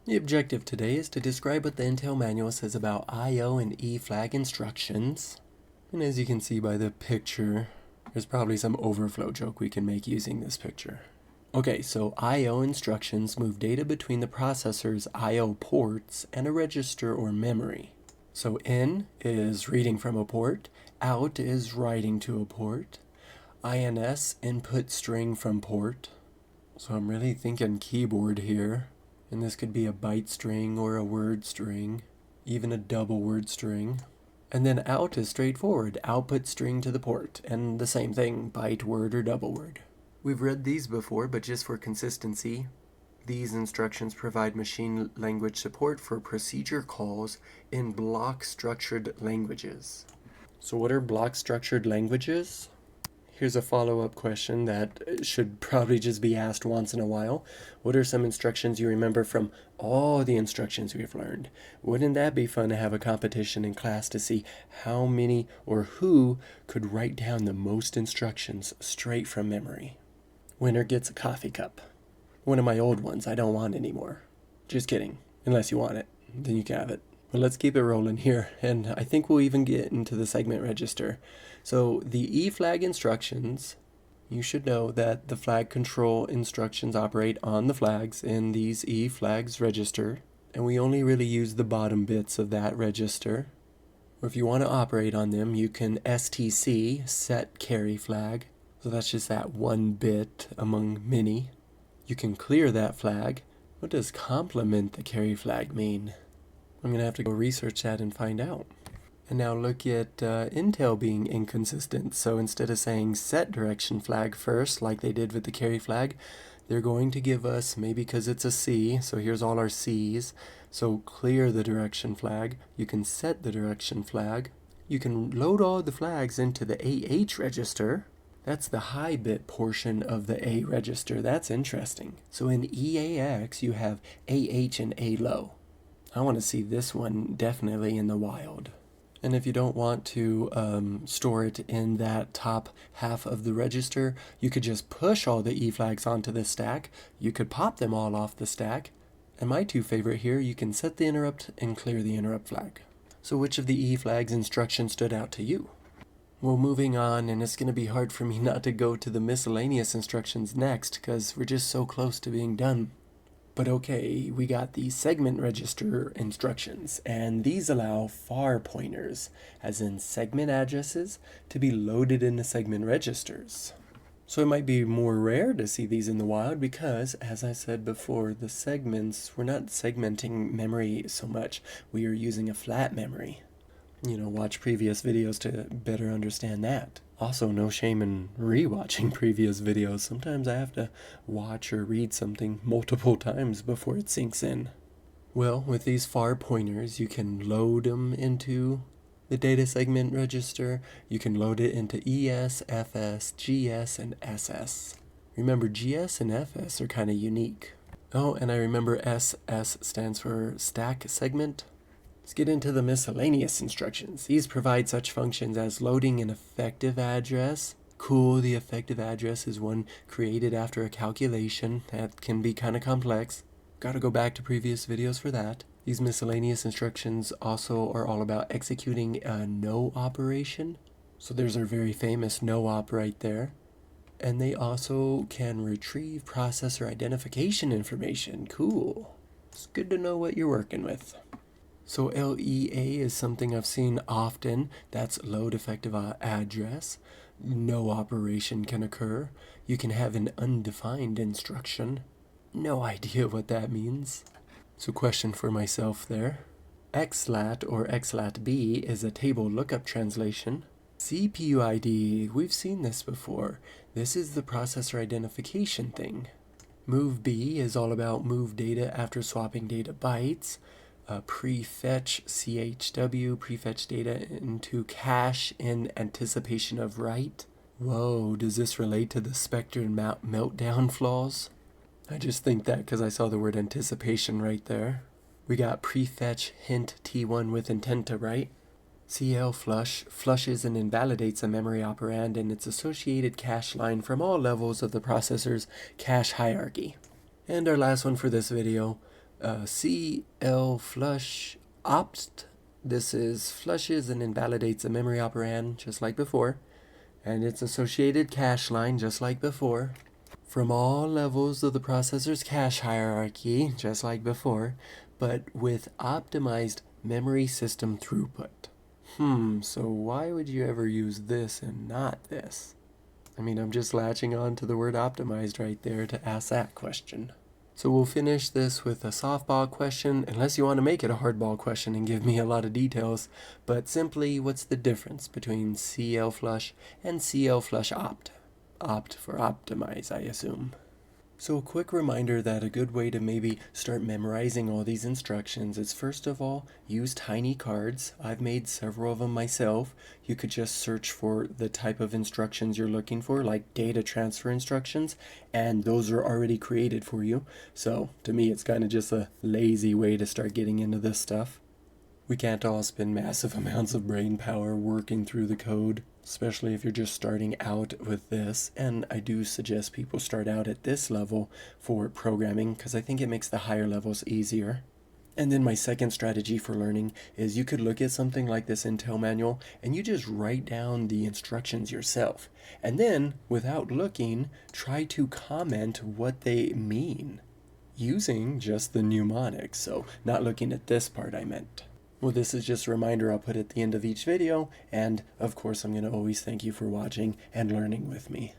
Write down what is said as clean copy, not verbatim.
The objective today is to describe what the Intel manual says about I/O and EFLAG instructions. And as you can see by the picture, there's probably some overflow joke we can make using this picture. Okay, so I/O instructions move data between the processor's I/O ports and a register or memory. So in is reading from a port, out is writing to a port, INS, input string from port. So I'm really thinking keyboard here. And this could be a byte string or a word string, even a double word string. And then out is straightforward, output string to the port, and the same thing, byte, word, or double word. We've read these before, but just for consistency, these instructions provide machine language support for procedure calls in block-structured languages. So what are block-structured languages? Here's a follow-up question that should probably just be asked once in a while. What are some instructions you remember from all the instructions we've learned? Wouldn't that be fun to have a competition in class to see how many or who could write down the most instructions straight from memory? Winner gets a coffee cup. One of my old ones I don't want anymore. Just kidding. Unless you want it, then you can have it. But let's keep it rolling here, and I think we'll even get into the segment register. So the EFLAG instructions, you should know that the flag control instructions operate on the flags in these EFLAGs register, and we only really use the bottom bits of that register. Or if you want to operate on them, you can STC, set carry flag. So that's just that one bit among many. You can clear that flag. What does complement the carry flag mean? I'm going to have to go research that and find out. And now look at Intel being inconsistent. So instead of saying set direction flag first, like they did with the carry flag, they're going to give us, maybe because it's a C, so here's all our C's. So clear the direction flag. You can set the direction flag. You can load all the flags into the AH register. That's the high bit portion of the A register. That's interesting. So in EAX, you have AH and A low. I want to see this one definitely in the wild. And if you don't want to store it in that top half of the register, you could just push all the EFLAGs onto the stack. You could pop them all off the stack. And my two favorite here, you can set the interrupt and clear the interrupt flag. So which of the EFLAGs instructions stood out to you? Well, moving on, and it's going to be hard for me not to go to the miscellaneous instructions next, because we're just so close to being done. But okay, we got the segment register instructions, and these allow far pointers, as in segment addresses, to be loaded into segment registers. So it might be more rare to see these in the wild because, as I said before, the segments, we're not segmenting memory so much. We are using a flat memory. Watch previous videos to better understand that. Also, no shame in rewatching previous videos. Sometimes I have to watch or read something multiple times before it sinks in. Well, with these far pointers, you can load them into the data segment register. You can load it into ES, FS, GS, and SS. Remember, GS and FS are kind of unique. Oh, and I remember SS stands for stack segment. Let's get into the miscellaneous instructions. These provide such functions as loading an effective address. Cool, the effective address is one created after a calculation. That can be kind of complex. Gotta go back to previous videos for that. These miscellaneous instructions also are all about executing a no operation. So there's our very famous no op right there. And they also can retrieve processor identification information. Cool. It's good to know what you're working with. So LEA is something I've seen often. That's load effective address. No operation can occur. You can have an undefined instruction. No idea what that means. So question for myself there. XLAT or XLAT-B is a table lookup translation. CPU ID, we've seen this before. This is the processor identification thing. Move B is all about move data after swapping data bytes. Prefetch CHW, prefetch data into cache in anticipation of write. Whoa, does this relate to the Spectre and Meltdown flaws? I just think that because I saw the word anticipation right there. We got prefetch hint T1 with intent to write. CLFLUSH flushes and invalidates a memory operand and its associated cache line from all levels of the processor's cache hierarchy. And our last one for this video, CLFLUSHOPT. This is flushes and invalidates a memory operand, just like before, and its associated cache line, just like before, from all levels of the processor's cache hierarchy, just like before, but with optimized memory system throughput. So why would you ever use this and not this? I mean, I'm just latching on to the word optimized right there to ask that question. So we'll finish this with a softball question, unless you want to make it a hardball question and give me a lot of details. But simply, what's the difference between CLFLUSH and CLFLUSHOPT? Opt for optimize, I assume. So a quick reminder that a good way to maybe start memorizing all these instructions is, first of all, use tiny cards. I've made several of them myself. You could just search for the type of instructions you're looking for, like data transfer instructions, and those are already created for you. So to me, it's kind of just a lazy way to start getting into this stuff. We can't all spend massive amounts of brain power working through the code, especially if you're just starting out with this. And I do suggest people start out at this level for programming, because I think it makes the higher levels easier. And then my second strategy for learning is you could look at something like this Intel manual and you just write down the instructions yourself. And then, without looking, try to comment what they mean using just the mnemonics. So not looking at this part, I meant. Well, this is just a reminder I'll put at the end of each video, and of course I'm going to always thank you for watching and learning with me.